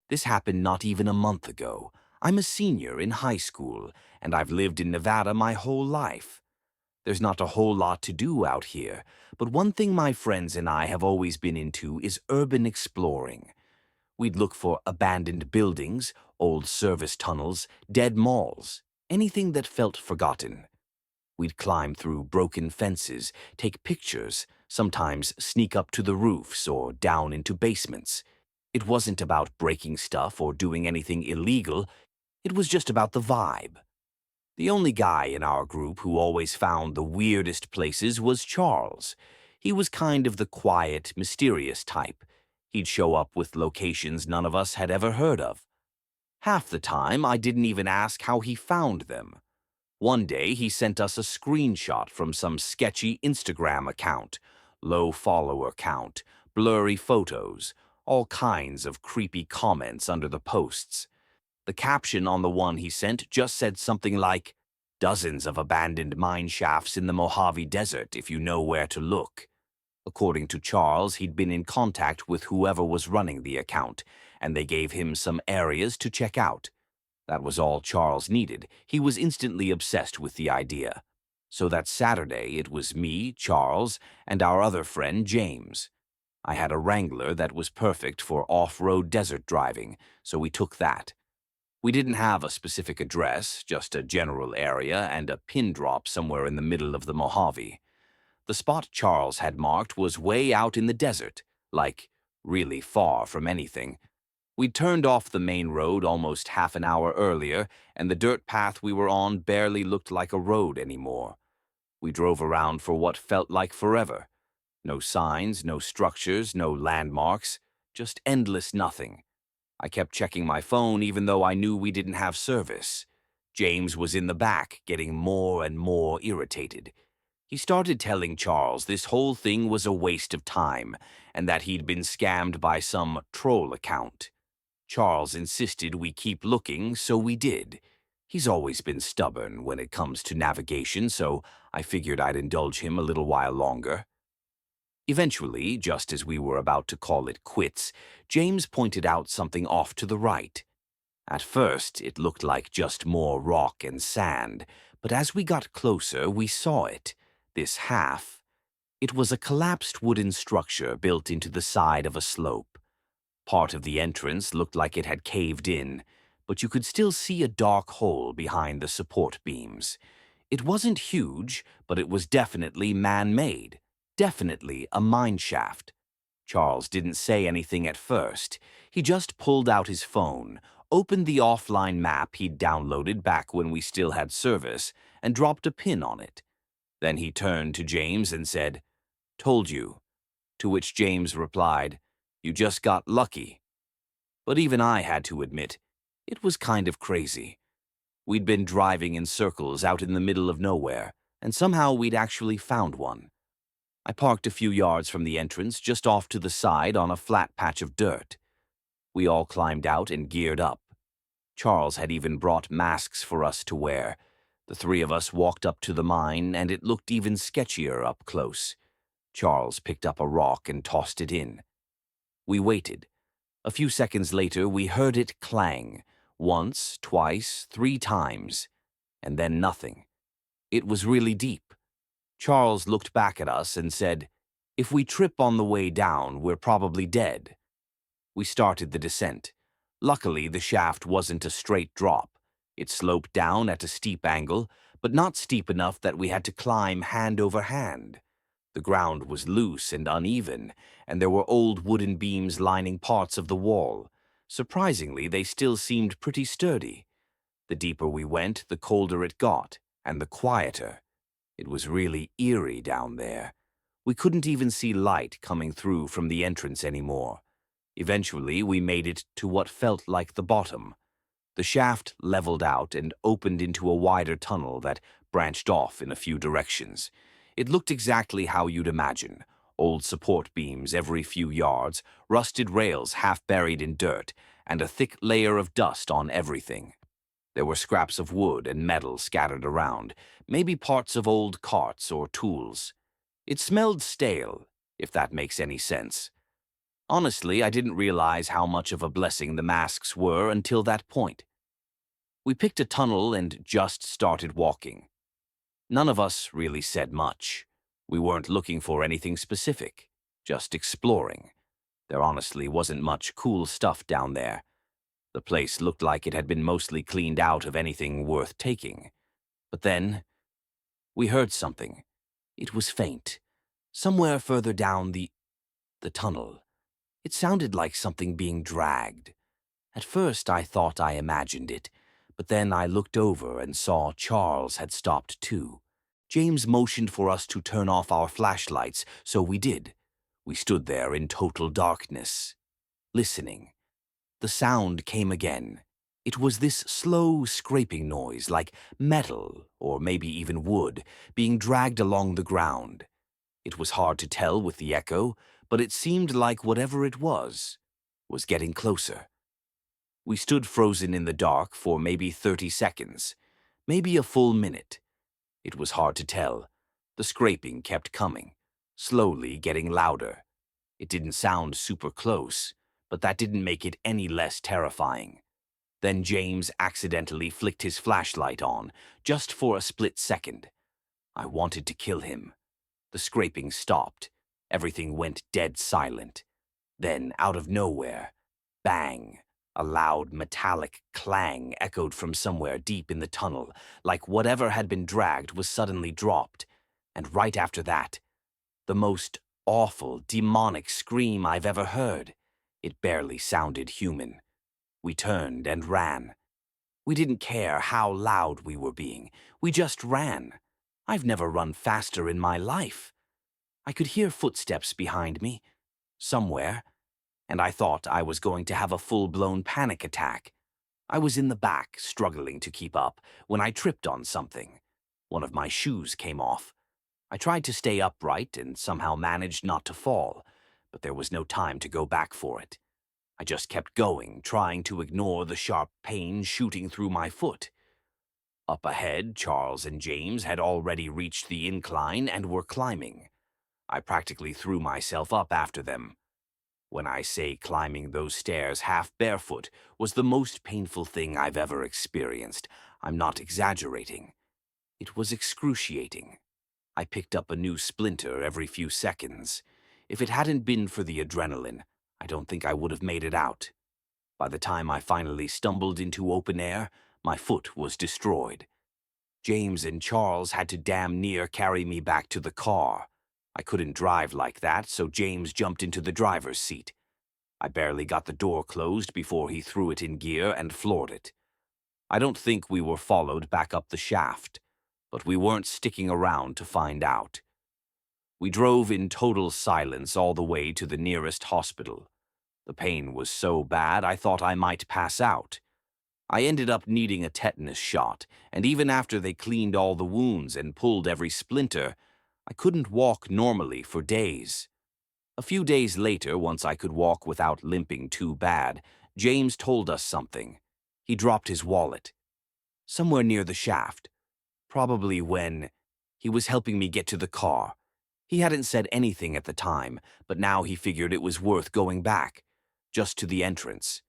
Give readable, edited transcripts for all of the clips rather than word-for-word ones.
This happened not even a month ago. I'm a senior in high school, and I've lived in Nevada my whole life. There's not a whole lot to do out here, but one thing my friends and I have always been into is urban exploring. We'd look for abandoned buildings, old service tunnels, dead malls, anything that felt forgotten. We'd climb through broken fences, take pictures, sometimes sneak up to the roofs or down into basements. It wasn't about breaking stuff or doing anything illegal, it was just about the vibe. The only guy in our group who always found the weirdest places was Charles. He was kind of the quiet, mysterious type. He'd show up with locations none of us had ever heard of. Half the time, I didn't even ask how he found them. One day, he sent us a screenshot from some sketchy Instagram account, low follower count, blurry photos, all kinds of creepy comments under the posts. The caption on the one he sent just said something like, "Dozens of abandoned mine shafts in the Mojave Desert if you know where to look." According to Charles, he'd been in contact with whoever was running the account, and they gave him some areas to check out. That was all Charles needed. He was instantly obsessed with the idea. So that Saturday, it was me, Charles, and our other friend, James. I had a Wrangler that was perfect for off-road desert driving, so we took that. We didn't have a specific address, just a general area and a pin drop somewhere in the middle of the Mojave. The spot Charles had marked was way out in the desert, like really far from anything. We'd turned off the main road almost half an hour earlier, and the dirt path we were on barely looked like a road anymore. We drove around for what felt like forever. No signs, no structures, no landmarks, just endless nothing. I kept checking my phone even though I knew we didn't have service. James was in the back, getting more and more irritated. He started telling Charles this whole thing was a waste of time and that he'd been scammed by some troll account. Charles insisted we keep looking, so we did. He's always been stubborn when it comes to navigation, so I figured I'd indulge him a little while longer. Eventually, just as we were about to call it quits, James pointed out something off to the right. At first, it looked like just more rock and sand, but as we got closer, we saw it. This half. It was a collapsed wooden structure built into the side of a slope. Part of the entrance looked like it had caved in, but you could still see a dark hole behind the support beams. It wasn't huge, but it was definitely man-made. Definitely a mine shaft. Charles didn't say anything at first. He just pulled out his phone, opened the offline map he'd downloaded back when we still had service, and dropped a pin on it. Then he turned to James and said, "Told you." To which James replied, "You just got lucky." But even I had to admit, it was kind of crazy. We'd been driving in circles out in the middle of nowhere, and somehow we'd actually found one. I parked a few yards from the entrance, just off to the side on a flat patch of dirt. We all climbed out and geared up. Charles had even brought masks for us to wear. The three of us walked up to the mine, and it looked even sketchier up close. Charles picked up a rock and tossed it in. We waited. A few seconds later, we heard it clang. Once, twice, 3 times. And then nothing. It was really deep. Charles looked back at us and said, "If we trip on the way down, we're probably dead." We started the descent. Luckily, the shaft wasn't a straight drop. It sloped down at a steep angle, but not steep enough that we had to climb hand over hand. The ground was loose and uneven, and there were old wooden beams lining parts of the wall. Surprisingly, they still seemed pretty sturdy. The deeper we went, the colder it got, and the quieter. It was really eerie down there. We couldn't even see light coming through from the entrance anymore. Eventually, we made it to what felt like the bottom. The shaft leveled out and opened into a wider tunnel that branched off in a few directions. It looked exactly how you'd imagine. Old support beams every few yards, rusted rails half buried in dirt, and a thick layer of dust on everything. There were scraps of wood and metal scattered around, maybe parts of old carts or tools. It smelled stale, if that makes any sense. Honestly, I didn't realize how much of a blessing the masks were until that point. We picked a tunnel and just started walking. None of us really said much. We weren't looking for anything specific, just exploring. There honestly wasn't much cool stuff down there. The place looked like it had been mostly cleaned out of anything worth taking. But then, we heard something. It was faint. Somewhere further down the tunnel. It sounded like something being dragged. At first I thought I imagined it, but then I looked over and saw Charles had stopped too. James motioned for us to turn off our flashlights, so we did. We stood there in total darkness, listening. The sound came again. It was this slow scraping noise, like metal, or maybe even wood, being dragged along the ground. It was hard to tell with the echo, but it seemed like whatever it was getting closer. We stood frozen in the dark for maybe 30 seconds, maybe a full minute. It was hard to tell. The scraping kept coming, slowly getting louder. It didn't sound super close, but that didn't make it any less terrifying. Then James accidentally flicked his flashlight on, just for a split second. I wanted to kill him. The scraping stopped. Everything went dead silent. Then, out of nowhere, bang! A loud metallic clang echoed from somewhere deep in the tunnel, like whatever had been dragged was suddenly dropped. And right after that, the most awful, demonic scream I've ever heard. It barely sounded human. We turned and ran. We didn't care how loud we were being. We just ran. I've never run faster in my life. I could hear footsteps behind me, somewhere, and I thought I was going to have a full-blown panic attack. I was in the back, struggling to keep up, when I tripped on something. One of my shoes came off. I tried to stay upright and somehow managed not to fall, but there was no time to go back for it. I just kept going, trying to ignore the sharp pain shooting through my foot. Up ahead, Charles and James had already reached the incline and were climbing. I practically threw myself up after them. When I say climbing those stairs half barefoot was the most painful thing I've ever experienced, I'm not exaggerating. It was excruciating. I picked up a new splinter every few seconds. If it hadn't been for the adrenaline, I don't think I would have made it out. By the time I finally stumbled into open air, my foot was destroyed. James and Charles had to damn near carry me back to the car. I couldn't drive like that, so James jumped into the driver's seat. I barely got the door closed before he threw it in gear and floored it. I don't think we were followed back up the shaft, but we weren't sticking around to find out. We drove in total silence all the way to the nearest hospital. The pain was so bad I thought I might pass out. I ended up needing a tetanus shot, and even after they cleaned all the wounds and pulled every splinter, I couldn't walk normally for days. A few days later, once I could walk without limping too bad, James told us something. He dropped his wallet. Somewhere near the shaft. Probably when he was helping me get to the car. He hadn't said anything at the time, but now he figured it was worth going back. Just to the entrance.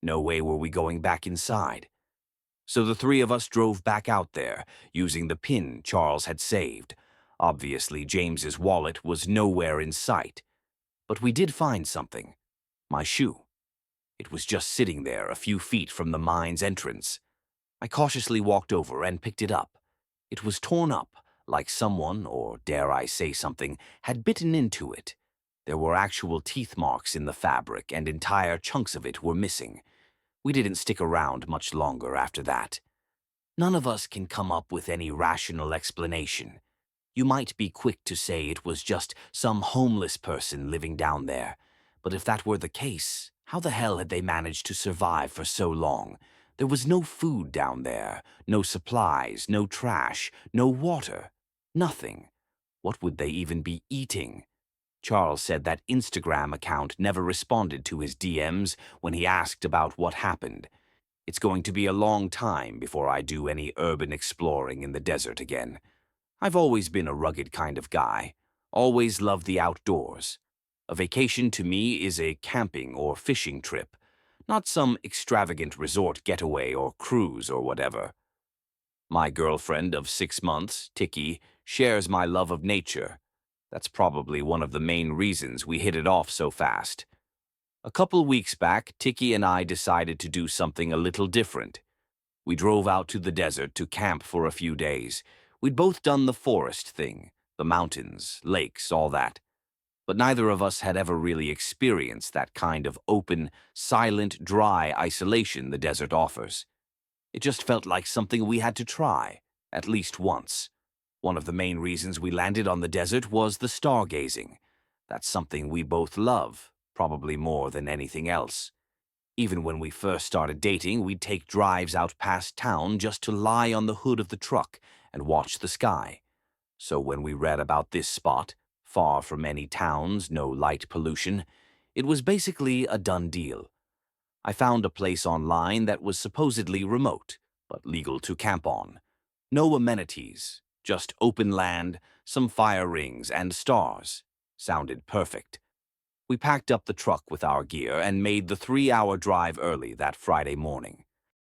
No way were we going back inside. So the three of us drove back out there, using the pin Charles had saved. Obviously, James's wallet was nowhere in sight. But we did find something. My shoe. It was just sitting there a few feet from the mine's entrance. I cautiously walked over and picked it up. It was torn up, like someone, or dare I say something, had bitten into it. There were actual teeth marks in the fabric, and entire chunks of it were missing. We didn't stick around much longer after that. None of us can come up with any rational explanation. You might be quick to say it was just some homeless person living down there, but if that were the case, how the hell had they managed to survive for so long? There was no food down there, no supplies, no trash, no water, nothing. What would they even be eating? Charles said that Instagram account never responded to his DMs when he asked about what happened. It's going to be a long time before I do any urban exploring in the desert again. I've always been a rugged kind of guy, always loved the outdoors. A vacation to me is a camping or fishing trip, not some extravagant resort getaway or cruise or whatever. My girlfriend of 6 months, Tiki, shares my love of nature. That's probably one of the main reasons we hit it off so fast. A couple weeks back, Tiki and I decided to do something a little different. We drove out to the desert to camp for a few days. We'd both done the forest thing, the mountains, lakes, all that. But neither of us had ever really experienced that kind of open, silent, dry isolation the desert offers. It just felt like something we had to try, at least once. One of the main reasons we landed on the desert was the stargazing. That's something we both love, probably more than anything else. Even when we first started dating, we'd take drives out past town just to lie on the hood of the truck and watch the sky. So when we read about this spot, far from any towns, no light pollution, it was basically a done deal. I found a place online that was supposedly remote, but legal to camp on. No amenities, just open land, some fire rings, and stars. Sounded perfect. We packed up the truck with our gear and made the 3-hour drive early that Friday morning.